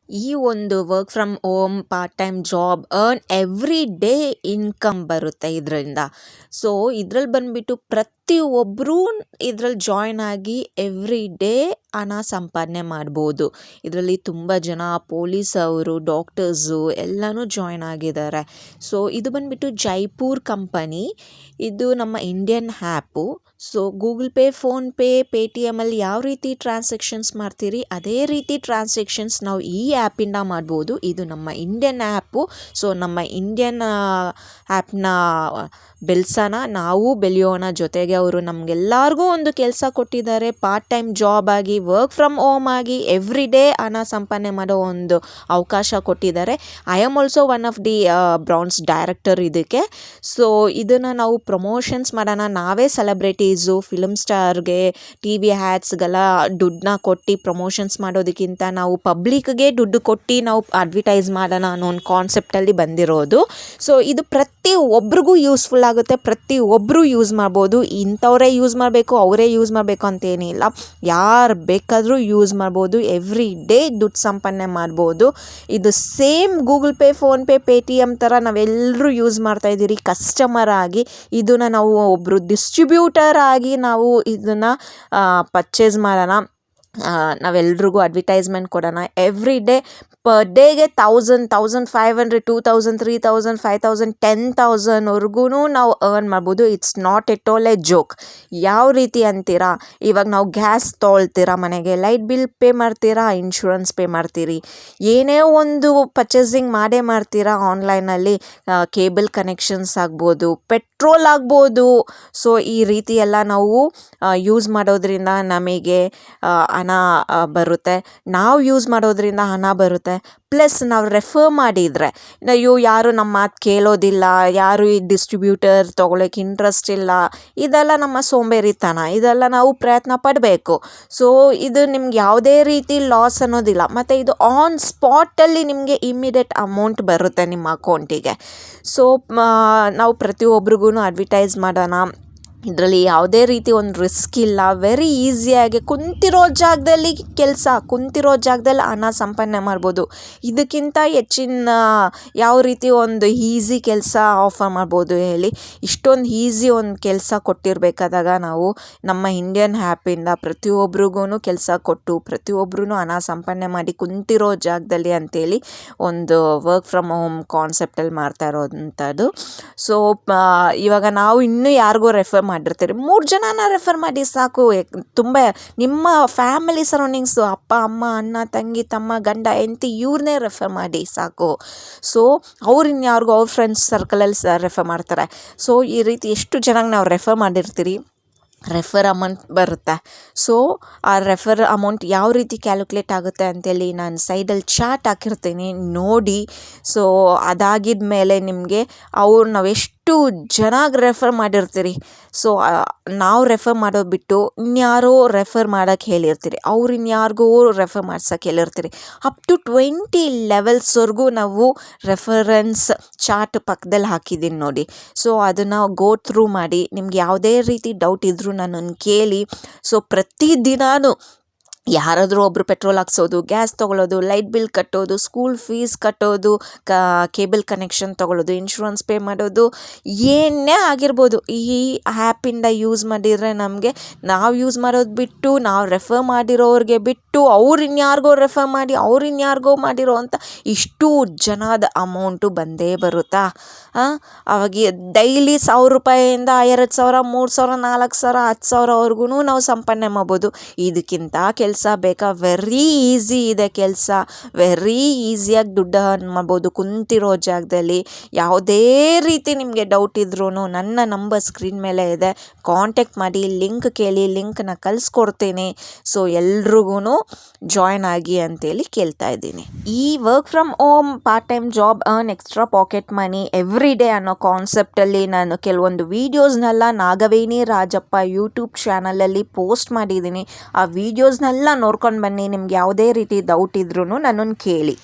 ಈ ಒಂದು work from home part time job earn every day income ಬರುತ್ತೆ ಇದರಿಂದ. ಸೊ ಇದ್ರಲ್ಲಿ ಬಂದ್ಬಿಟ್ಟು ಪ್ರತಿಯೊಬ್ಬರೂ ಇದ್ರಲ್ಲಿ ಜಾಯ್ನ್ ಆಗಿ ಎವ್ರಿ ಡೇ ಹಣ ಸಂಪಾದನೆ ಮಾಡ್ಬೋದು. ಇದರಲ್ಲಿ ತುಂಬ ಜನ ಪೊಲೀಸ್ ಅವರು, ಡಾಕ್ಟರ್ಸು ಎಲ್ಲನೂ ಜಾಯ್ನ್ ಆಗಿದ್ದಾರೆ. ಸೊ ಇದು ಬಂದ್ಬಿಟ್ಟು ಜೈಪುರ್ ಕಂಪನಿ. ಇದು ನಮ್ಮ Indian app. So Google Pay, PhonePe, ಪೇಟಿಎಮಲ್ಲಿ ಯಾವ ರೀತಿ ಟ್ರಾನ್ಸಾಕ್ಷನ್ಸ್ ಮಾಡ್ತೀರಿ ಅದೇ ರೀತಿ ಟ್ರಾನ್ಸಾಕ್ಷನ್ಸ್ ನಾವು ಈ ಆ್ಯಪಿಂದ ಮಾಡ್ಬೋದು. ಇದು ನಮ್ಮ ಇಂಡಿಯನ್ ಆ್ಯಪು. ಸೊ ನಮ್ಮ ಇಂಡಿಯನ್ ಆ್ಯಪ್ನ ಬೆಳೆಸೋಣ, ನಾವು ಬೆಳೆಯೋಣ. ಜೊತೆಗೆ ಅವರು ನಮಗೆಲ್ಲರಿಗೂ ಒಂದು ಕೆಲಸ ಕೊಟ್ಟಿದ್ದಾರೆ, ಪಾರ್ಟ್ ಟೈಮ್ ಜಾಬ್ ಆಗಿ, ವರ್ಕ್ ಫ್ರಮ್ ಹೋಮ್ ಆಗಿ ಎವ್ರಿ ಡೇ ಹಣ ಸಂಪಾದನೆ ಮಾಡೋ ಒಂದು ಅವಕಾಶ ಕೊಟ್ಟಿದ್ದಾರೆ. I am also one of the branch director ಇದಕ್ಕೆ. ಸೊ ಇದನ್ನು ನಾವು ಪ್ರಮೋಷನ್ಸ್ ಮಾಡೋಣ. ನಾವೇ ಸೆಲೆಬ್ರಿಟೀಸು, ಫಿಲ್ಮ್ ಸ್ಟಾರ್ಗೆ, ಟಿ ವಿ ಹ್ಯಾಡ್ಸ್ಗೆಲ್ಲ ದುಡ್ಡನ್ನ ಕೊಟ್ಟು ಪ್ರಮೋಷನ್ಸ್ ಮಾಡೋದಕ್ಕಿಂತ ನಾವು ಪಬ್ಲಿಕ್ಗೆ ದುಡ್ಡು ಕೊಟ್ಟು ನಾವು ಅಡ್ವರ್ಟೈಸ್ ಮಾಡೋಣ ಅನ್ನೋ ಒಂದು ಕಾನ್ಸೆಪ್ಟಲ್ಲಿ ಬಂದಿರೋದು. ಸೊ ಇದು ಪ್ರತಿ ಒಬ್ರಿಗೂ ಯೂಸ್ಫುಲ್ ಆಗುತ್ತೆ, ಪ್ರತಿ ಒಬ್ಬರು ಯೂಸ್ ಮಾಡ್ಬೋದು. ಇಂಥವರೇ ಯೂಸ್ ಮಾಡಬೇಕು, ಅವರೇ ಯೂಸ್ ಮಾಡಬೇಕು ಅಂತೇನಿಲ್ಲ, ಯಾರು ಬೇಕಾದರೂ ಯೂಸ್ ಮಾಡ್ಬೋದು. ಎವ್ರಿ ಡೇ ದುಡ್ಡು ಸಂಪಾದನೆ ಮಾಡ್ಬೋದು. ಇದು same Google Pay, PhonePe, Paytm ಥರ ನಾವೆಲ್ಲರೂ ಯೂಸ್ ಮಾಡ್ತಾಯಿದ್ದೀರಿ ಕಸ್ಟಮರ್ ಆಗಿ. ಇದನ್ನು ನಾವು ಒಬ್ಬರು ಡಿಸ್ಟ್ರಿಬ್ಯೂಟರ್ ಆಗಿ ನಾವು ಇದನ್ನು ಪರ್ಚೇಸ್ ಮಾಡೋಣ. ನಾವೆಲ್ರಿಗೂ ಅಡ್ವರ್ಟೈಸ್ಮೆಂಟ್ ಕೊಡೋಣ. ಎವ್ರಿ ಡೇ ಪರ್ ಡೇಗೆ 1000, 1500, 2000, 3000, 5000, 10,000ವರೆಗೂ ನಾವು ಅರ್ನ್ ಮಾಡ್ಬೋದು. It's not at all A joke. ಯಾವ ರೀತಿ ಅಂತೀರಾ, ಇವಾಗ ನಾವು ಗ್ಯಾಸ್ ತೊಗೊಳ್ತೀರಾ, ಮನೆಗೆ ಲೈಟ್ ಬಿಲ್ ಪೇ ಮಾಡ್ತೀರಾ, ಇನ್ಶೂರೆನ್ಸ್ ಪೇ ಮಾಡ್ತೀರಿ, ಏನೇ ಒಂದು ಪರ್ಚೇಸಿಂಗ್ ಮಾಡೇ ಮಾಡ್ತೀರಾ ಆನ್ಲೈನಲ್ಲಿ. ಕೇಬಲ್ ಕನೆಕ್ಷನ್ಸ್ ಆಗ್ಬೋದು, ಪೆಟ್ರೋಲ್ ಆಗ್ಬೋದು. ಸೊ ಈ ರೀತಿ ಎಲ್ಲ ನಾವು ಯೂಸ್ ಮಾಡೋದ್ರಿಂದ ನಮಗೆ ಹಣ ಬರುತ್ತೆ. ನಾವು ಯೂಸ್ ಮಾಡೋದ್ರಿಂದ ಹಣ ಬರುತ್ತೆ. ಪ್ಲಸ್ ನಾವು ರೆಫರ್ ಮಾಡಿದರೆ, ಯಾರು ನಮ್ಮ ಮಾತು ಕೇಳೋದಿಲ್ಲ, ಯಾರು ಈ ಡಿಸ್ಟ್ರಿಬ್ಯೂಟರ್ ತೊಗೊಳಕ್ಕೆ ಇಂಟ್ರೆಸ್ಟ್ ಇಲ್ಲ, ಇದೆಲ್ಲ ನಮ್ಮ ಸೋಂಬೇರಿತನ. ಇದೆಲ್ಲ ನಾವು ಪ್ರಯತ್ನ ಪಡಬೇಕು. ಸೊ ಇದು ನಿಮ್ಗೆ ಯಾವುದೇ ರೀತಿ ಲಾಸ್ ಅನ್ನೋದಿಲ್ಲ. ಮತ್ತು ಇದು ಆನ್ ಸ್ಪಾಟಲ್ಲಿ ನಿಮಗೆ ಇಮ್ಮಿಡಿಯೇಟ್ ಅಮೌಂಟ್ ಬರುತ್ತೆ ನಿಮ್ಮ ಅಕೌಂಟಿಗೆ. ಸೊ ನಾವು ಪ್ರತಿಯೊಬ್ರಿಗೂ ಅಡ್ವರ್ಟೈಸ್ ಮಾಡೋಣ. ಇದರಲ್ಲಿ ಯಾವುದೇ ರೀತಿ ಒಂದು ರಿಸ್ಕ್ ಇಲ್ಲ. ವೆರಿ ಈಸಿಯಾಗಿ ಕುಂತಿರೋ ಜಾಗದಲ್ಲಿ ಕುಂತಿರೋ ಜಾಗದಲ್ಲಿ ಹಣ ಸಂಪಾದನೆ ಮಾಡ್ಬೋದು. ಇದಕ್ಕಿಂತ ಹೆಚ್ಚಿನ ಯಾವ ರೀತಿ ಒಂದು ಈಸಿ ಕೆಲಸ ಆಫರ್ ಮಾಡ್ಬೋದು ಹೇಳಿ. ಇಷ್ಟೊಂದು ಈಸಿ ಒಂದು ಕೆಲಸ ಕೊಟ್ಟಿರಬೇಕಾದಾಗ ನಾವು ನಮ್ಮ ಇಂಡಿಯನ್ ಆ್ಯಪಿಂದ ಪ್ರತಿಯೊಬ್ರಿಗೂ ಕೆಲಸ ಕೊಟ್ಟು ಪ್ರತಿಯೊಬ್ಬರೂ ಹಣ ಸಂಪಾದನೆ ಮಾಡಿ ಕುಂತಿರೋ ಜಾಗದಲ್ಲಿ ಅಂತೇಳಿ ಒಂದು ವರ್ಕ್ ಫ್ರಮ್ ಹೋಮ್ ಕಾನ್ಸೆಪ್ಟಲ್ಲಿ ಮಾಡ್ತಾ ಇರೋವಂಥದ್ದು. ಸೊ ಇವಾಗ ನಾವು ಇನ್ನೂ ಯಾರಿಗೂ ರೆಫರ್ ಮಾಡಿರ್ತೀರಿ, 3 ಜನನ ರೆಫರ್ ಮಾಡಿ ಸಾಕು. ತುಂಬ ನಿಮ್ಮ ಫ್ಯಾಮಿಲಿ ಸರೌಂಡಿಂಗ್ಸು, ಅಪ್ಪ, ಅಮ್ಮ, ಅಣ್ಣ, ತಂಗಿ, ತಮ್ಮ, ಗಂಡ, ಹೆಂಡತಿ, ಇವ್ರನ್ನೇ ರೆಫರ್ ಮಾಡಿ ಸಾಕು. ಸೊ ಅವ್ರು ಇನ್ಯಾರಿಗೂ ಅವ್ರ ಫ್ರೆಂಡ್ಸ್ ಸರ್ಕಲಲ್ಲಿ ರೆಫರ್ ಮಾಡ್ತಾರೆ. ಸೊ ಈ ರೀತಿ ಎಷ್ಟು ಜನಕ್ಕೆ ನಾವು ರೆಫರ್ ಮಾಡಿರ್ತೀರಿ, ರೆಫರ್ ಅಮೌಂಟ್ ಬರುತ್ತೆ. ಸೊ ಆ ರೆಫರ್ ಅಮೌಂಟ್ ಯಾವ ರೀತಿ ಕ್ಯಾಲ್ಕುಲೇಟ್ ಆಗುತ್ತೆ ಅಂತೇಳಿ ನಾನು ಸೈಡಲ್ಲಿ ಚಾರ್ಟ್ ಹಾಕಿರ್ತೀನಿ, ನೋಡಿ. ಸೊ ಅದಾಗಿದ ಮೇಲೆ ನಿಮಗೆ ನಾವೆಷ್ಟು ಚೆನ್ನಾಗಿ ರೆಫರ್ ಮಾಡಿರ್ತೀರಿ. ಸೊ ನಾವು ರೆಫರ್ ಮಾಡೋದು ಬಿಟ್ಟು ಇನ್ಯಾರೋ ರೆಫರ್ ಮಾಡೋಕ್ಕೆ ಹೇಳಿರ್ತೀರಿ, ಅವ್ರು ಇನ್ಯಾರಿಗೂ ರೆಫರ್ ಮಾಡ್ಸೋಕ್ಕೆ ಹೇಳಿರ್ತೀರಿ. ಅಪ್ ಟು 20 ಲೆವೆಲ್ಸ್ವರೆಗೂ ನಾವು ರೆಫರೆನ್ಸ್ ಚಾರ್ಟ್ ಪಕ್ಕದಲ್ಲಿ ಹಾಕಿದ್ದೀನಿ ನೋಡಿ. ಸೊ ಅದನ್ನು ಗೋ ಥ್ರೂ ಮಾಡಿ. ನಿಮ್ಗೆ ಯಾವುದೇ ರೀತಿ ಡೌಟ್ ಇದ್ದರೂ ನನ್ನನ್ನು ಕೇಳಿ. ಸೊ ಪ್ರತಿದಿನಾನು ಯಾರಾದರೂ ಒಬ್ಬರು ಪೆಟ್ರೋಲ್ ಹಾಕ್ಸೋದು, ಗ್ಯಾಸ್ ತೊಗೊಳ್ಳೋದು, ಲೈಟ್ ಬಿಲ್ ಕಟ್ಟೋದು, ಸ್ಕೂಲ್ ಫೀಸ್ ಕಟ್ಟೋದು, ಕೇಬಲ್ ಕನೆಕ್ಷನ್ ತೊಗೊಳ್ಳೋದು, ಇನ್ಶೂರೆನ್ಸ್ ಪೇ ಮಾಡೋದು, ಏನೇ ಆಗಿರ್ಬೋದು, ಈ ಆ್ಯಪಿಂದ ಯೂಸ್ ಮಾಡಿದರೆ ನಮಗೆ ನಾವು ಯೂಸ್ ಮಾಡೋದು ಬಿಟ್ಟು ನಾವು ರೆಫರ್ ಮಾಡಿರೋರಿಗೆ ಬಿಟ್ಟು ಅವ್ರು ಇನ್ಯಾರಿಗೋ ರೆಫರ್ ಮಾಡಿ ಅವ್ರು ಇನ್ಯಾರಿಗೋ ಮಾಡಿರೋ ಅಂತ ಇಷ್ಟು ಜನದ ಅಮೌಂಟು ಬಂದೇ ಬರುತ್ತಾ. ಅವಾಗ ಡೈಲಿ 1000 ರೂಪಾಯಿಯಿಂದ 2,000, 3,000, 4,000, 10,000ವರೆಗೂ ನಾವು ಸಂಪಾದನೆ ಮಾಡ್ಬೋದು. ಇದಕ್ಕಿಂತ ಕೆಲಸ ಬೇಕಾ? ವೆರಿ ಈಸಿ ಇದೆ ಕೆಲಸ. ವೆರಿ ಈಸಿಯಾಗಿ ದುಡ್ಡು ಅರ್ನ್ ಮಾಡ್ಬೋದು ಕುಂತಿರೋ ಜಾಗದಲ್ಲಿ. ಯಾವುದೇ ರೀತಿ ನಿಮಗೆ ಡೌಟ್ ಇದ್ರೂ ನನ್ನ ನಂಬರ್ ಸ್ಕ್ರೀನ್ ಮೇಲೆ ಇದೆ, ಕಾಂಟ್ಯಾಕ್ಟ್ ಮಾಡಿ, ಲಿಂಕ್ ಕೇಳಿ, ಲಿಂಕ್ನ ಕಳಿಸ್ಕೊಡ್ತೀನಿ. ಸೊ ಎಲ್ರಿಗೂ ಜಾಯ್ನ್ ಆಗಿ ಅಂತೇಳಿ ಕೇಳ್ತಾ ಇದ್ದೀನಿ. ಈ work from home part time job earn extra pocket money every day ಅನ್ನೋ ಕಾನ್ಸೆಪ್ಟಲ್ಲಿ ನಾನು ಕೆಲವೊಂದು ವೀಡಿಯೋಸ್ನೆಲ್ಲ ನಾಗವೇಣಿ ರಾಜಪ್ಪ ಯೂಟ್ಯೂಬ್ ಚಾನಲಲ್ಲಿ ಪೋಸ್ಟ್ ಮಾಡಿದ್ದೀನಿ. ಆ ವೀಡಿಯೋಸ್ನೆಲ್ಲ ನೋಡ್ಕೊಂಡು ಬನ್ನಿ. ನಿಮ್ಗೆ ಯಾವುದೇ ರೀತಿ ಡೌಟ್ ಇದ್ರೂ ನನ್ನನ್ನು ಕೇಳಿ.